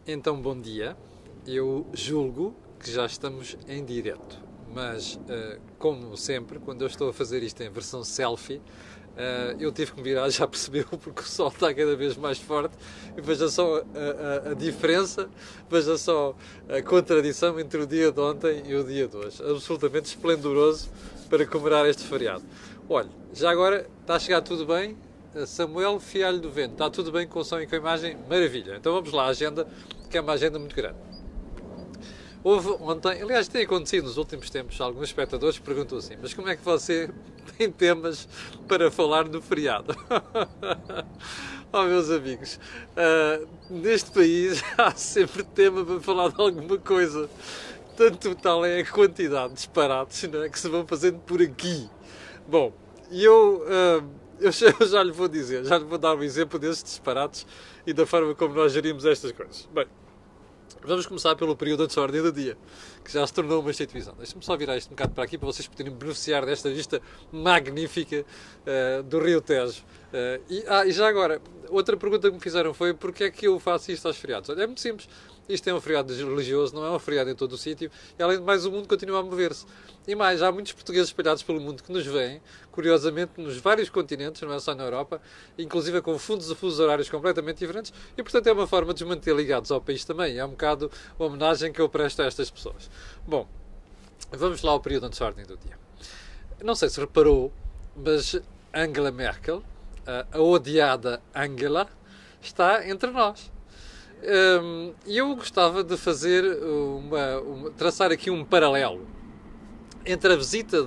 Então, bom dia. Eu julgo que já estamos em direto, mas, como sempre, quando eu estou a fazer isto em versão selfie, eu tive que me virar, já percebeu, porque o sol está cada vez mais forte. E veja só a diferença, veja só a contradição entre o dia de ontem e o dia de hoje. Absolutamente esplendoroso para comemorar este feriado. Olha, já agora está a chegar tudo bem? Samuel Fialho do Vento, está tudo bem com o som e com a imagem? Maravilha. Então vamos lá, a agenda, que é uma agenda muito grande. Houve ontem, aliás, tem acontecido nos últimos tempos, alguns espectadores perguntam assim: mas como é que você tem temas para falar no feriado? Oh, meus amigos, neste país há sempre tema para falar de alguma coisa. Tanto tal é a quantidade de disparates, não é, que se vão fazendo por aqui. Bom, e eu já lhe vou dizer, já lhe vou dar um exemplo desses disparates e da forma como nós gerimos estas coisas. Bem, vamos começar pelo período antes da ordem do dia, que já se tornou uma instituição. Deixa-me só virar isto um bocado para aqui para vocês poderem beneficiar desta vista magnífica do Rio Tejo. E já agora, outra pergunta que me fizeram foi: porquê é que eu faço isto aos feriados? Olha, é muito simples. Isto é um feriado religioso, não é um feriado em todo o sítio, e além de mais o mundo continua a mover-se. E mais, há muitos portugueses espalhados pelo mundo que nos veem, curiosamente, nos vários continentes, não é só na Europa, inclusive com fusos horários completamente diferentes, e portanto é uma forma de os manter ligados ao país também. É um bocado a homenagem que eu presto a estas pessoas. Bom, vamos lá ao período antes da ordem do dia. Não sei se reparou, mas Angela Merkel, a odiada Angela, está entre nós. E eu gostava de fazer traçar aqui um paralelo entre a visita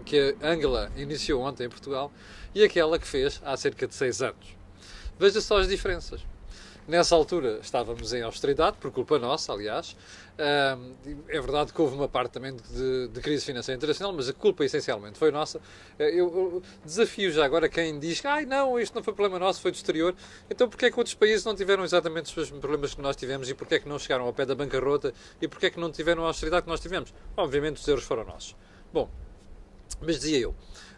que a Angela iniciou ontem em Portugal e aquela que fez há cerca de 6 anos. Veja só as diferenças. Nessa altura estávamos em austeridade, por culpa nossa, aliás. É verdade que houve uma parte também de crise financeira internacional, mas a culpa essencialmente foi nossa. Eu desafio já agora quem diz que não, isto não foi problema nosso, foi do exterior. Então porquê é que outros países não tiveram exatamente os mesmos problemas que nós tivemos e porquê é que não chegaram ao pé da bancarrota e porquê é que não tiveram a austeridade que nós tivemos? Obviamente os erros foram nossos. Bom, mas dizia eu,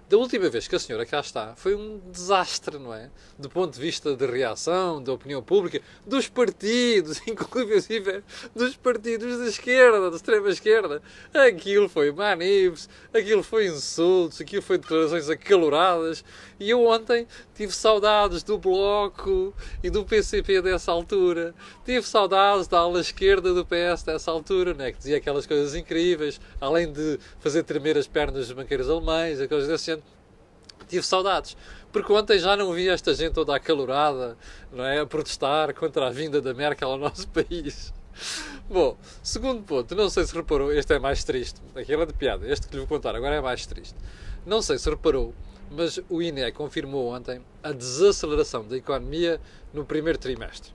da última vez que a senhora cá está, foi um desastre, não é? Do ponto de vista de reação, da opinião pública, dos partidos, inclusive dos partidos da esquerda, da extrema-esquerda. Aquilo foi manifes, aquilo foi insultos, aquilo foi declarações acaloradas. E eu ontem tive saudades do Bloco e do PCP dessa altura. Tive saudades da ala esquerda do PS dessa altura, não é? Que dizia aquelas coisas incríveis, além de fazer tremer as pernas dos banqueiros alemães, aquelas desse género. Tive saudades, porque ontem já não vi esta gente toda acalorada, não é, a protestar contra a vinda da Merkel ao nosso país. Bom, segundo ponto, não sei se reparou, este é mais triste, aquele é de piada, este que lhe vou contar agora é mais triste. Não sei se reparou, mas o INE confirmou ontem a desaceleração da economia no primeiro trimestre.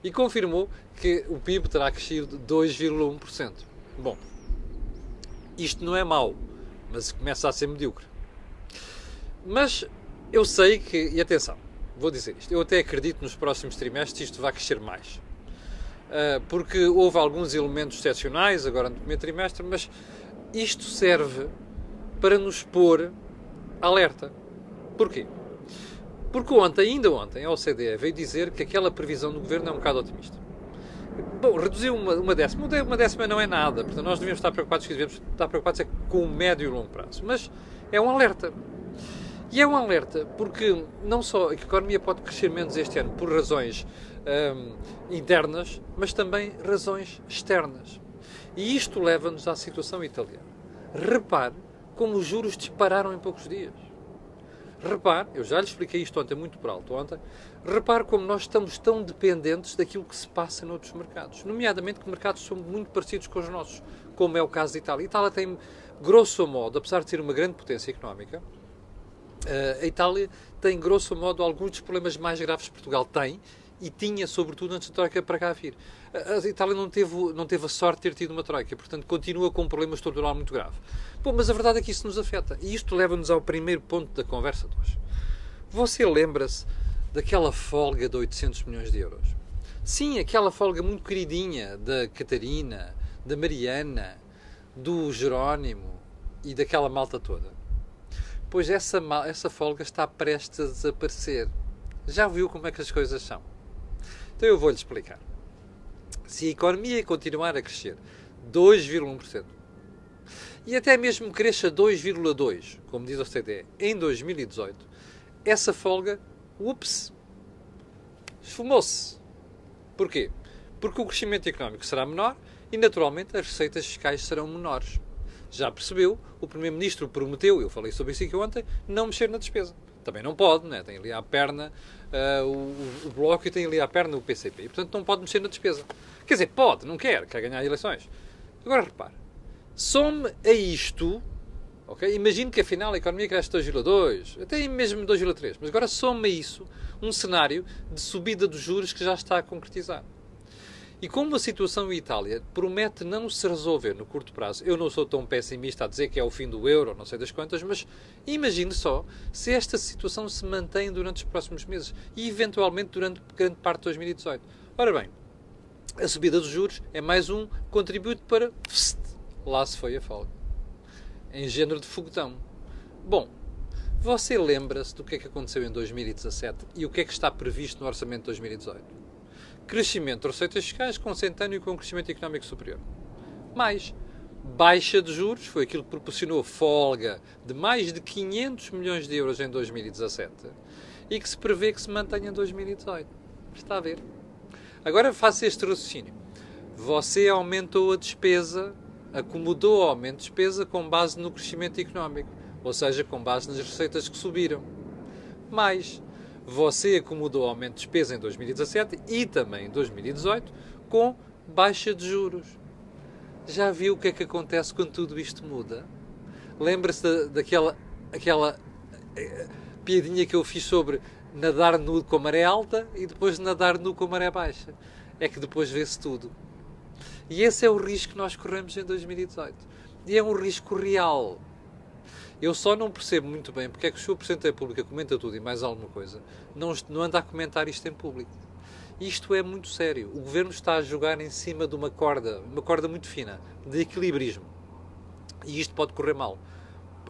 E confirmou que o PIB terá crescido de 2,1%. Bom, isto não é mau, mas começa a ser medíocre. Mas eu sei que, e atenção, vou dizer isto, eu até acredito que nos próximos trimestres isto vai crescer mais. Porque houve alguns elementos excepcionais agora no primeiro trimestre, mas isto serve para nos pôr alerta. Porquê? Porque ainda ontem, a OCDE veio dizer que aquela previsão do governo é um bocado otimista. Bom, reduziu uma décima. Uma décima não é nada, portanto nós devemos estar preocupados, com o médio e longo prazo. Mas é um alerta. E é um alerta porque não só a economia pode crescer menos este ano por razões internas, mas também razões externas. E isto leva-nos à situação italiana. Repare como os juros dispararam em poucos dias. Repare, eu já lhe expliquei isto ontem muito por alto repare como nós estamos tão dependentes daquilo que se passa noutros mercados. Nomeadamente que mercados são muito parecidos com os nossos, como é o caso da Itália. A Itália tem, grosso modo, apesar de ser uma grande potência económica, a Itália tem, grosso modo, alguns dos problemas mais graves que Portugal tem e tinha, sobretudo, antes da Troika para cá vir. A Itália não teve a sorte de ter tido uma Troika, portanto, continua com um problema estrutural muito grave. Bom, mas a verdade é que isso nos afeta. E isto leva-nos ao primeiro ponto da conversa de hoje. Você lembra-se daquela folga de 800 milhões de euros? Sim, aquela folga muito queridinha da Catarina, da Mariana, do Jerónimo e daquela malta toda. Pois essa folga está prestes a desaparecer. Já viu como é que as coisas são? Então eu vou-lhe explicar. Se a economia continuar a crescer 2,1% e até mesmo cresça 2,2%, como diz a OCDE, em 2018, essa folga, esfumou-se. Porquê? Porque o crescimento económico será menor e, naturalmente, as receitas fiscais serão menores. Já percebeu? O Primeiro-Ministro prometeu, eu falei sobre isso aqui ontem, não mexer na despesa. Também não pode, né? Tem ali à perna o Bloco e tem ali à perna o PCP. E, portanto, não pode mexer na despesa. Quer dizer, pode, não quer ganhar eleições. Agora, repare, some a isto, okay? Imagino que afinal a economia cresce 2,2, até mesmo 2,3, mas agora soma isso um cenário de subida dos juros que já está a concretizar. E como a situação em Itália promete não se resolver no curto prazo, eu não sou tão pessimista a dizer que é o fim do euro, não sei das quantas, mas imagine só se esta situação se mantém durante os próximos meses e eventualmente durante grande parte de 2018. Ora bem, a subida dos juros é mais um contributo para... lá se foi a folga. Em género de foguetão. Bom, você lembra-se do que é que aconteceu em 2017 e o que é que está previsto no orçamento de 2018? Crescimento de receitas fiscais consentâneo com um crescimento económico superior. Mais, baixa de juros, foi aquilo que proporcionou folga de mais de 500 milhões de euros em 2017 e que se prevê que se mantenha em 2018. Está a ver? Agora faça este raciocínio. Você aumentou a despesa, acomodou o aumento de despesa com base no crescimento económico, ou seja, com base nas receitas que subiram. Mais, você acomodou o aumento de despesa em 2017 e também em 2018 com baixa de juros. Já viu o que é que acontece quando tudo isto muda? Lembra-se daquela piadinha que eu fiz sobre nadar nu com a maré alta e depois nadar nu com a maré baixa? É que depois vê-se tudo. E esse é o risco que nós corremos em 2018. E é um risco real. Eu só não percebo muito bem porque é que o Sr. Presidente da República comenta tudo e mais alguma coisa, não anda a comentar isto em público. Isto é muito sério. O Governo está a jogar em cima de uma corda muito fina, de equilibrismo. E isto pode correr mal.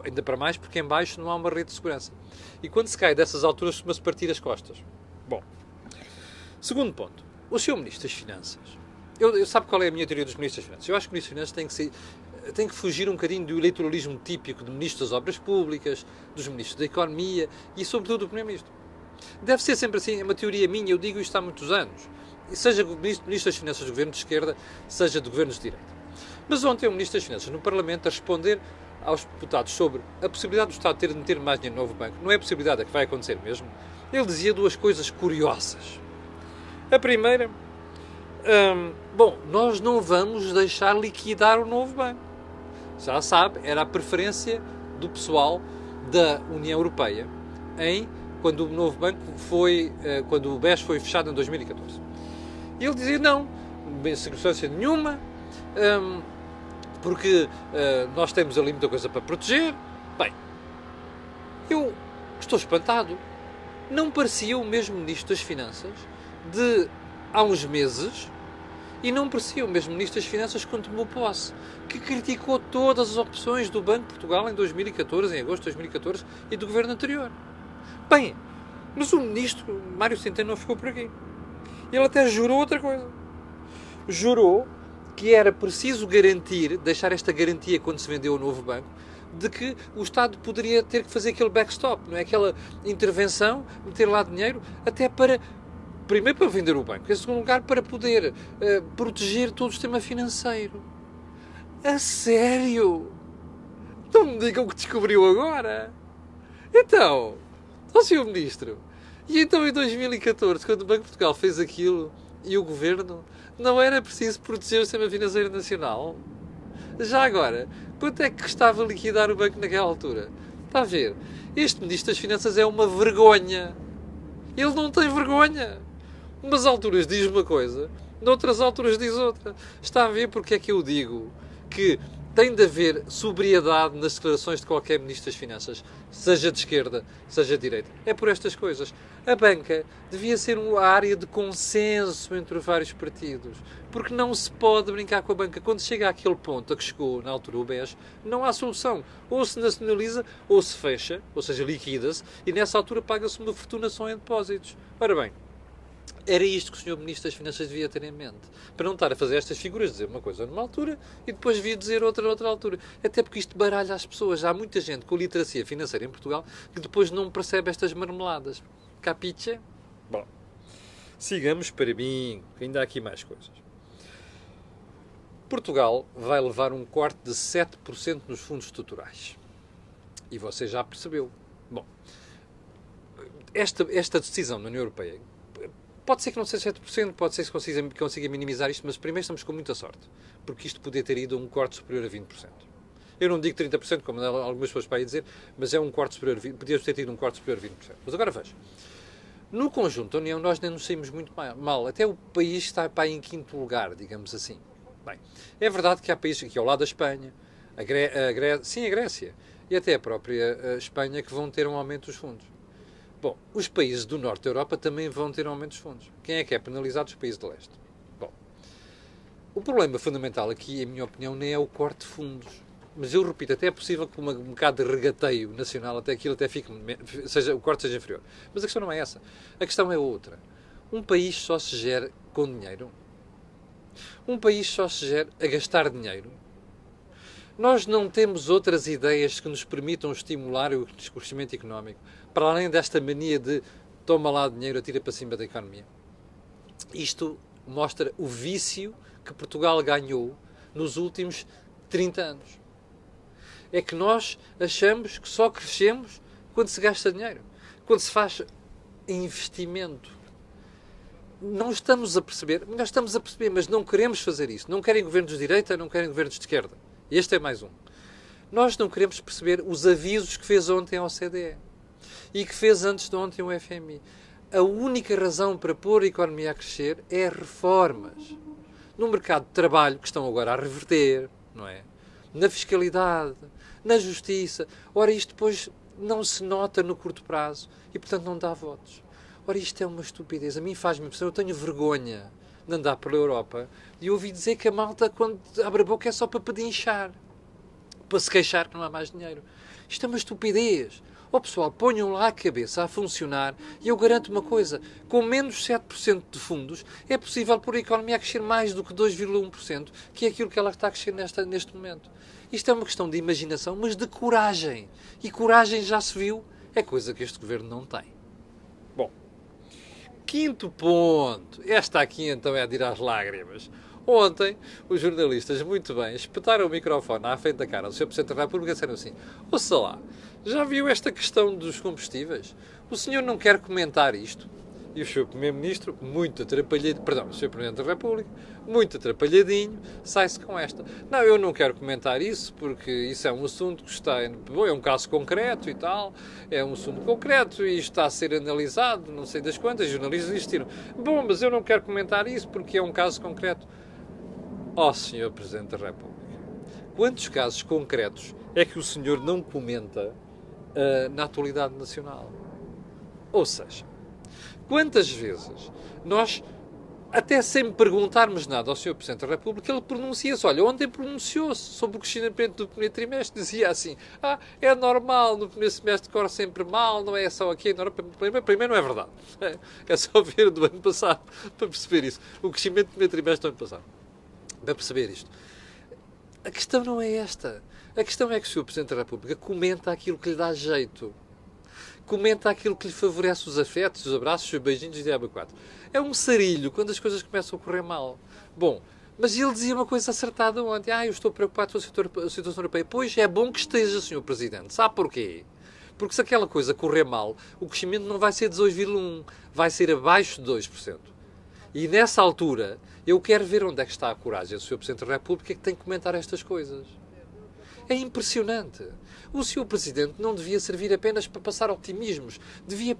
Ainda para mais porque em baixo não há uma rede de segurança. E quando se cai dessas alturas, costuma-se partir as costas. Bom, segundo ponto. O Sr. Ministro das Finanças. Eu sabe qual é a minha teoria dos Ministros das Finanças? Eu acho que o Ministro das Finanças tem que fugir um bocadinho do eleitoralismo típico de Ministros das Obras Públicas, dos Ministros da Economia e, sobretudo, do Primeiro-Ministro. Deve ser sempre assim, é uma teoria minha, eu digo isto há muitos anos. Seja o Ministro das Finanças do Governo de Esquerda, seja de Governos de Direita. Mas ontem o Ministro das Finanças no Parlamento a responder aos deputados sobre a possibilidade do Estado ter de meter mais dinheiro no novo banco, não é a possibilidade, é que vai acontecer mesmo, ele dizia duas coisas curiosas. A primeira, nós não vamos deixar liquidar o novo banco. Já sabe, era a preferência do pessoal da União Europeia quando o novo banco quando o BES foi fechado em 2014. E ele dizia não, sem circunstância nenhuma, porque nós temos ali muita coisa para proteger. Bem, eu estou espantado. Não parecia o mesmo Ministro das Finanças de há uns meses e não parecia o mesmo Ministro das Finanças quando tomou posse, que criticou todas as opções do Banco de Portugal em 2014, em agosto de 2014 e do governo anterior. Bem, mas o Ministro Mário Centeno não ficou por aqui. Ele até jurou outra coisa. Jurou que era preciso deixar esta garantia quando se vendeu o novo banco, de que o Estado poderia ter que fazer aquele backstop, não é? Aquela intervenção, meter lá dinheiro, até primeiro para vender o banco, em segundo lugar para poder proteger todo o sistema financeiro. A sério? Não me digam o que descobriu agora. Então, Sr. Ministro, e então em 2014, quando o Banco de Portugal fez aquilo e o Governo, não era preciso proteger o sistema financeiro nacional? Já agora, quanto é que custava liquidar o banco naquela altura? Está a ver? Este Ministro das Finanças é uma vergonha. Ele não tem vergonha. Umas alturas diz uma coisa, noutras alturas diz outra. Está a ver porque é que eu digo que tem de haver sobriedade nas declarações de qualquer Ministro das Finanças, seja de esquerda, seja de direita. É por estas coisas. A banca devia ser uma área de consenso entre os vários partidos, porque não se pode brincar com a banca. Quando chega àquele ponto a que chegou na altura o BES, não há solução. Ou se nacionaliza, ou se fecha, ou seja, liquida-se, e nessa altura paga-se uma fortuna só em depósitos. Ora bem, Era isto que o Sr. Ministro das Finanças devia ter em mente. Para não estar a fazer estas figuras, dizer uma coisa numa altura e depois vir dizer outra noutra altura. Até porque isto baralha as pessoas. Há muita gente com literacia financeira em Portugal que depois não percebe estas marmeladas. Capiche? Bom, sigamos para mim, que ainda há aqui mais coisas. Portugal vai levar um corte de 7% nos fundos estruturais. E você já percebeu. Bom, esta decisão na União Europeia pode ser que não seja 7%, pode ser que consiga minimizar isto, mas primeiro estamos com muita sorte, porque isto podia ter ido a um corte superior a 20%. Eu não digo 30%, como algumas pessoas podem dizer, mas é um corte superior a 20%, podíamos ter tido um corte superior a 20%. Mas agora veja, no conjunto da União nós nem nos saímos muito mal, até o país está para em quinto lugar, digamos assim. Bem, é verdade que há países aqui ao lado da Espanha, a Grécia, e até a própria Espanha, que vão ter um aumento dos fundos. Bom, os países do norte da Europa também vão ter um aumento dos fundos. Quem é que é penalizado? Os países de leste. Bom, o problema fundamental aqui, em minha opinião, nem é o corte de fundos. Mas eu repito, até é possível que um bocado de regateio nacional, até aquilo até fique, o corte seja inferior. Mas a questão não é essa. A questão é outra. Um país só se gera com dinheiro. Um país só se gera a gastar dinheiro. Nós não temos outras ideias que nos permitam estimular o crescimento económico, para além desta mania de toma lá dinheiro, atira para cima da economia. Isto mostra o vício que Portugal ganhou nos últimos 30 anos. É que nós achamos que só crescemos quando se gasta dinheiro, quando se faz investimento. Não estamos a perceber, nós estamos a perceber, mas não queremos fazer isso. Não querem governos de direita, não querem governos de esquerda. Este é mais um. Nós não queremos perceber os avisos que fez ontem a OCDE e que fez antes de ontem o FMI. A única razão para pôr a economia a crescer é reformas. No mercado de trabalho, que estão agora a reverter, não é? Na fiscalidade, na justiça. Ora, isto depois não se nota no curto prazo e, portanto, não dá votos. Ora, isto é uma estupidez. A mim faz-me impressão. Eu tenho vergonha de andar pela Europa e ouvi dizer que a malta, quando abre a boca, é só para pedinchar, para se queixar que não há mais dinheiro. Isto é uma estupidez. Ó pessoal, ponham lá a cabeça a funcionar e eu garanto uma coisa, com menos 7% de fundos é possível pôr a economia a crescer mais do que 2,1%, que é aquilo que ela está a crescer neste momento. Isto é uma questão de imaginação, mas de coragem. E coragem, já se viu, é coisa que este governo não tem. Bom, quinto ponto. Esta aqui então é de ir às lágrimas. Ontem, os jornalistas, muito bem, espetaram o microfone à frente da cara do Sr. Presidente da República e disseram assim: ouça lá, já viu esta questão dos combustíveis? O senhor não quer comentar isto? E o Sr. Primeiro-Ministro, muito atrapalhadinho, perdão, o Sr. Presidente da República, muito atrapalhadinho, sai-se com esta. Não, eu não quero comentar isso, porque isso é um assunto que está, bom, é um caso concreto e tal, é um assunto concreto e está a ser analisado, não sei das quantas, jornalistas insistiram. Bom, mas eu não quero comentar isso porque é um caso concreto. Ó, Sr. Presidente da República, quantos casos concretos é que o senhor não comenta na atualidade nacional? Ou seja, quantas vezes nós, até sem me perguntarmos nada ao Sr. Presidente da República, ele pronuncia-se. Olha, ontem pronunciou-se sobre o crescimento do primeiro trimestre, dizia assim: é normal, no primeiro semestre corre sempre mal, não é só aqui. Primeiro não é verdade. É só ver do ano passado para perceber isso. O crescimento do primeiro trimestre do ano passado. Para perceber isto. A questão não é esta. A questão é que o Sr. Presidente da República comenta aquilo que lhe dá jeito. Comenta aquilo que lhe favorece os afetos, os abraços, os beijinhos e diabo 4. É um sarilho quando as coisas começam a correr mal. Bom, mas ele dizia uma coisa acertada ontem. Eu estou preocupado com a situação europeia. Pois é bom que esteja, Sr. Presidente. Sabe porquê? Porque se aquela coisa correr mal, o crescimento não vai ser de 2,1%, vai ser abaixo de 2%. E nessa altura, eu quero ver onde é que está a coragem do Sr. Presidente da República que tem que comentar estas coisas. É impressionante. O Sr. Presidente não devia servir apenas para passar optimismos. Devia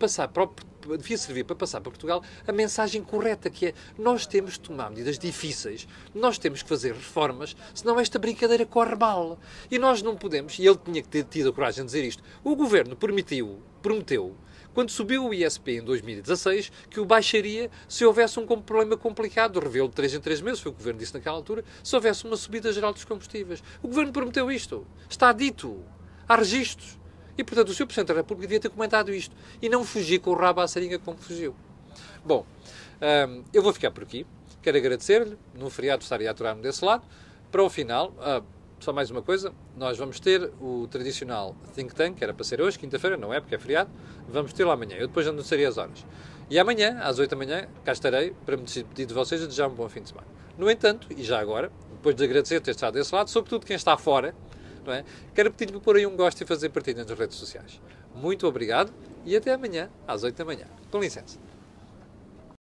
servir para passar para Portugal a mensagem correta, que é: nós temos de tomar medidas difíceis, nós temos que fazer reformas, senão esta brincadeira corre mal. E nós não podemos, e ele tinha que ter tido a coragem de dizer isto, o Governo prometeu, quando subiu o ISP em 2016, que o baixaria se houvesse um problema complicado, revê-lo de 3 em 3 meses, foi o que o Governo disse naquela altura, se houvesse uma subida geral dos combustíveis. O Governo prometeu isto. Está dito. Há registros. E, portanto, o Sr. Presidente da República devia ter comentado isto. E não fugir com o rabo à seringa como fugiu. Bom, eu vou ficar por aqui. Quero agradecer-lhe, no feriado estaria a aturar-me desse lado. Para o final, só mais uma coisa, nós vamos ter o tradicional Think Tank, que era para ser hoje, quinta-feira, não é, porque é feriado, vamos tê-lo amanhã. Eu depois anunciarei as horas. E amanhã, às 8 da manhã, cá estarei para me despedir de vocês e desejar um bom fim de semana. No entanto, e já agora, depois de agradecer ter estado desse lado, sobretudo quem está fora, não é? Quero pedir-lhe para pôr aí um gosto e fazer partilha nas redes sociais. Muito obrigado e até amanhã, às 8 da manhã. Com licença.